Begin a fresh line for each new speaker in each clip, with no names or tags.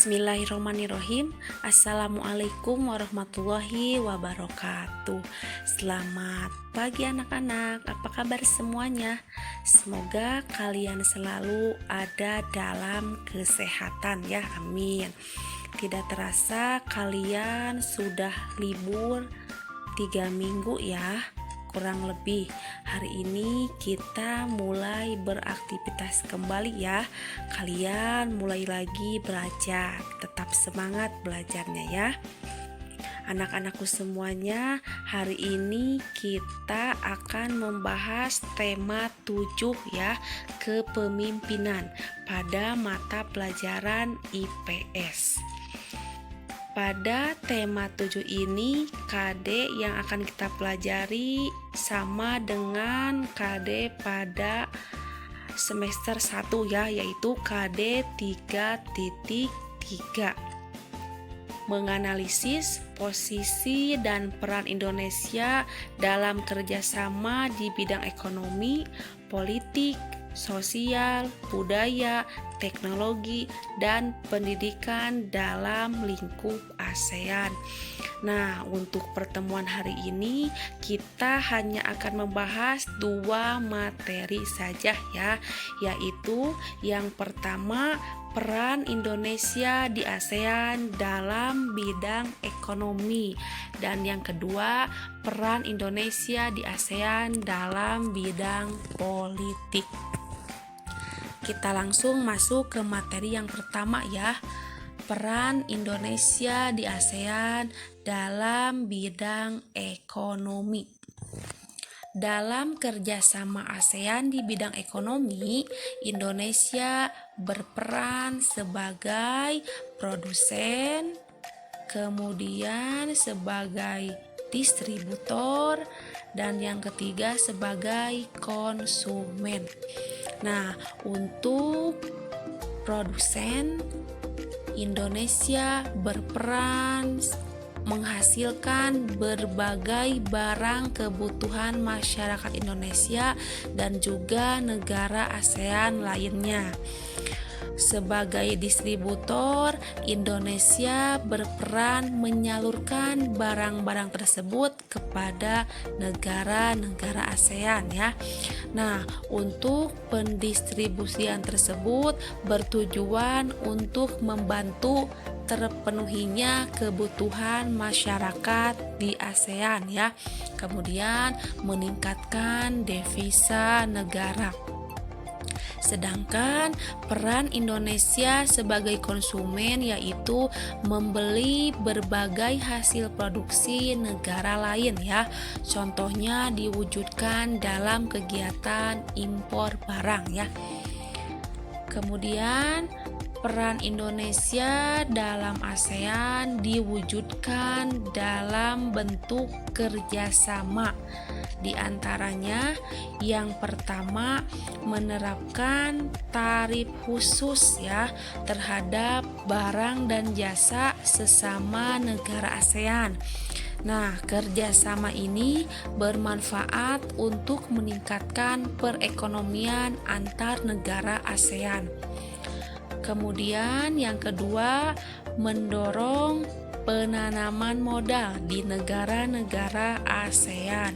Bismillahirrahmanirrahim. Assalamualaikum warahmatullahi wabarakatuh. Selamat pagi anak-anak, apa kabar semuanya? Semoga kalian selalu ada dalam kesehatan ya, amin. Tidak terasa kalian sudah libur 3 minggu ya, kurang lebih. Hari ini kita mulai beraktivitas kembali ya. Kalian mulai lagi belajar. Tetap semangat belajarnya ya. Anak-anakku semuanya, hari ini kita akan membahas tema 7 ya, kepemimpinan pada mata pelajaran IPS. Pada tema 7 ini, KD yang akan kita pelajari sama dengan KD pada semester 1 ya, yaitu KD 3.3. Menganalisis posisi dan peran Indonesia dalam kerjasama di bidang ekonomi, politik, sosial, budaya, teknologi, dan pendidikan dalam lingkup ASEAN. Nah, untuk pertemuan hari ini kita hanya akan membahas 2 materi saja ya, yaitu yang pertama peran Indonesia di ASEAN dalam bidang ekonomi, dan yang kedua peran Indonesia di ASEAN dalam bidang politik. Kita langsung masuk ke materi yang pertama ya, peran Indonesia di ASEAN dalam bidang ekonomi. Dalam kerjasama ASEAN di bidang ekonomi, Indonesia berperan sebagai produsen, kemudian sebagai distributor, dan yang ketiga sebagai konsumen. Nah, untuk produsen, Indonesia berperan menghasilkan berbagai barang kebutuhan masyarakat Indonesia dan juga negara ASEAN lainnya. Sebagai distributor, Indonesia berperan menyalurkan barang-barang tersebut kepada negara-negara ASEAN ya. Nah, untuk pendistribusian tersebut bertujuan untuk membantu terpenuhinya kebutuhan masyarakat di ASEAN ya. Kemudian meningkatkan devisa negara. Sedangkan peran Indonesia sebagai konsumen yaitu membeli berbagai hasil produksi negara lain ya. Contohnya diwujudkan dalam kegiatan impor barang ya. Kemudian peran Indonesia dalam ASEAN diwujudkan dalam bentuk kerjasama. Di antaranya yang pertama menerapkan tarif khusus ya terhadap barang dan jasa sesama negara ASEAN. Nah, kerjasama ini bermanfaat untuk meningkatkan perekonomian antar negara ASEAN. Kemudian yang kedua, mendorong penanaman modal di negara-negara ASEAN.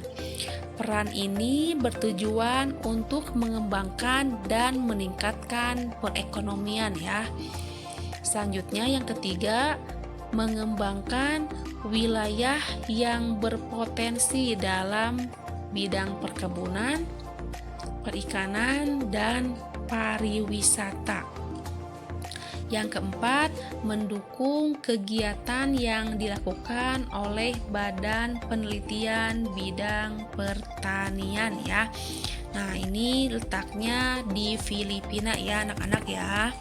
Peran ini bertujuan untuk mengembangkan dan meningkatkan perekonomian ya. Selanjutnya yang ketiga, mengembangkan wilayah yang berpotensi dalam bidang perkebunan, perikanan, dan pariwisata. Yang keempat, mendukung kegiatan yang dilakukan oleh Badan Penelitian Bidang Pertanian ya. Nah, ini letaknya di Filipina ya anak-anak ya.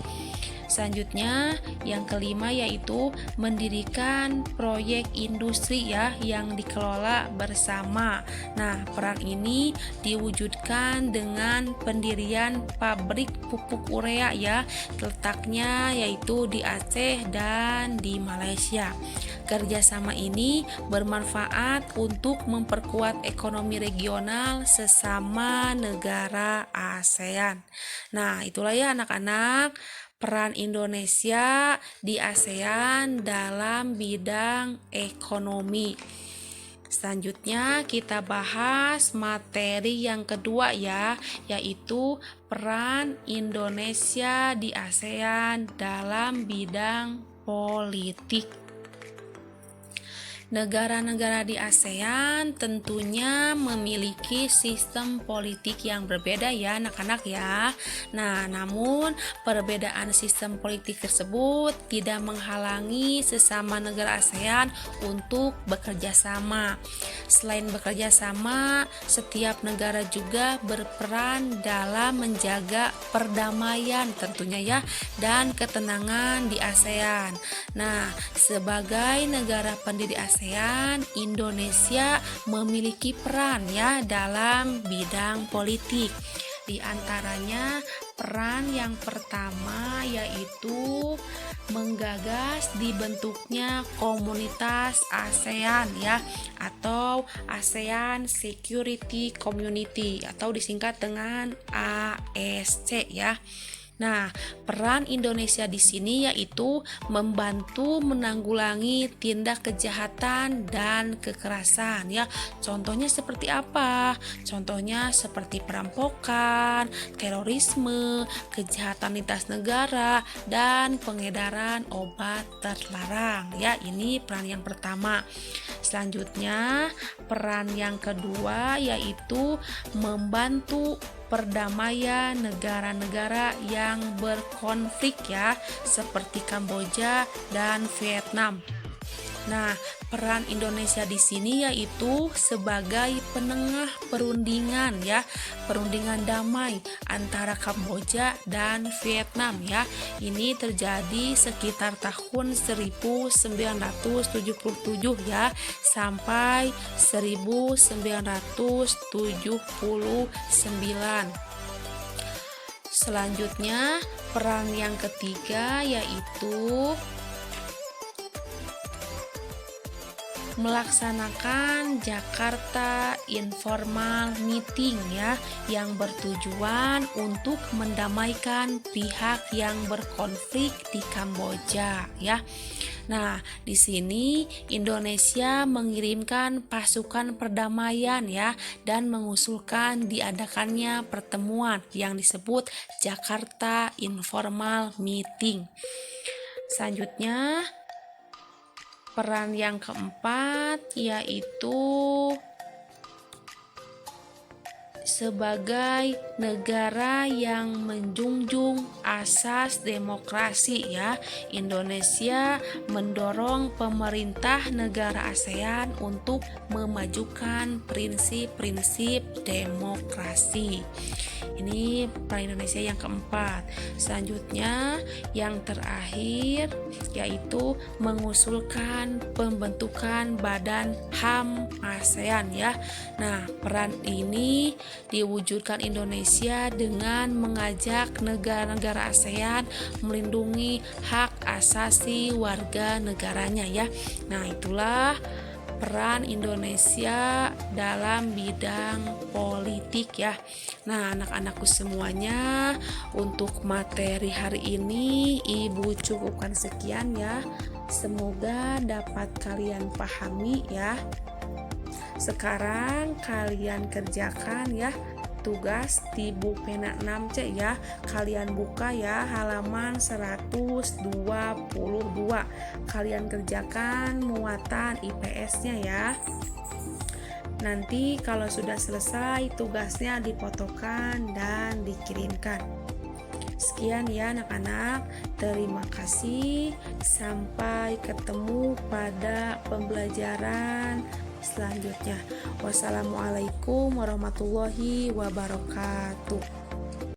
Selanjutnya yang kelima yaitu mendirikan proyek industri ya yang dikelola bersama. Nah, peran ini diwujudkan dengan pendirian pabrik pupuk urea ya, letaknya yaitu di Aceh dan di Malaysia. Kerjasama ini bermanfaat untuk memperkuat ekonomi regional sesama negara ASEAN. Nah, itulah ya anak-anak peran Indonesia di ASEAN dalam bidang ekonomi. Selanjutnya kita bahas materi yang kedua ya, yaitu peran Indonesia di ASEAN dalam bidang politik. Negara-negara di ASEAN tentunya memiliki sistem politik yang berbeda ya anak-anak ya. Nah, namun perbedaan sistem politik tersebut tidak menghalangi sesama negara ASEAN untuk bekerja sama. Selain bekerja sama, setiap negara juga berperan dalam menjaga perdamaian tentunya ya dan ketenangan di ASEAN. Nah, sebagai negara pendiri ASEAN, Indonesia memiliki peran ya dalam bidang politik. Di antaranya peran yang pertama yaitu menggagas dibentuknya komunitas ASEAN ya, atau ASEAN Security Community atau disingkat dengan ASC ya. Nah, peran Indonesia di sini yaitu membantu menanggulangi tindak kejahatan dan kekerasan ya. Contohnya seperti apa? Contohnya seperti perampokan, terorisme, kejahatan lintas negara, dan pengedaran obat terlarang ya. Ini peran yang pertama. Selanjutnya, peran yang kedua yaitu membantu perdamaian negara-negara yang berkonflik ya, seperti Kamboja dan Vietnam. Nah, peran Indonesia di sini yaitu sebagai penengah perundingan ya, perundingan damai antara Kamboja dan Vietnam ya. Ini terjadi sekitar tahun 1977 ya sampai 1979. Selanjutnya, peran yang ketiga yaitu melaksanakan Jakarta Informal Meeting ya, yang bertujuan untuk mendamaikan pihak yang berkonflik di Kamboja ya. Nah, di sini Indonesia mengirimkan pasukan perdamaian ya dan mengusulkan diadakannya pertemuan yang disebut Jakarta Informal Meeting. Selanjutnya, peran yang keempat yaitu sebagai negara yang menjunjung asas demokrasi ya. Indonesia mendorong pemerintah negara ASEAN untuk memajukan prinsip-prinsip demokrasi. Ini peran Indonesia yang keempat. Selanjutnya, yang terakhir yaitu mengusulkan pembentukan Badan HAM ASEAN ya. Nah, peran ini diwujudkan Indonesia dengan mengajak negara-negara ASEAN melindungi hak asasi warga negaranya ya. Nah, itulah peran Indonesia dalam bidang politik ya. Nah, anak-anakku semuanya, untuk materi hari ini Ibu cukupkan sekian ya. Semoga dapat kalian pahami ya. Sekarang kalian kerjakan ya tugas di buku pena 6C ya. Kalian buka ya halaman 122. Kalian kerjakan muatan IPS-nya ya. Nanti kalau sudah selesai tugasnya difotokan dan dikirimkan. Sekian ya anak-anak. Terima kasih. Sampai ketemu pada pembelajaran selanjutnya. Wassalamualaikum warahmatullahi wabarakatuh.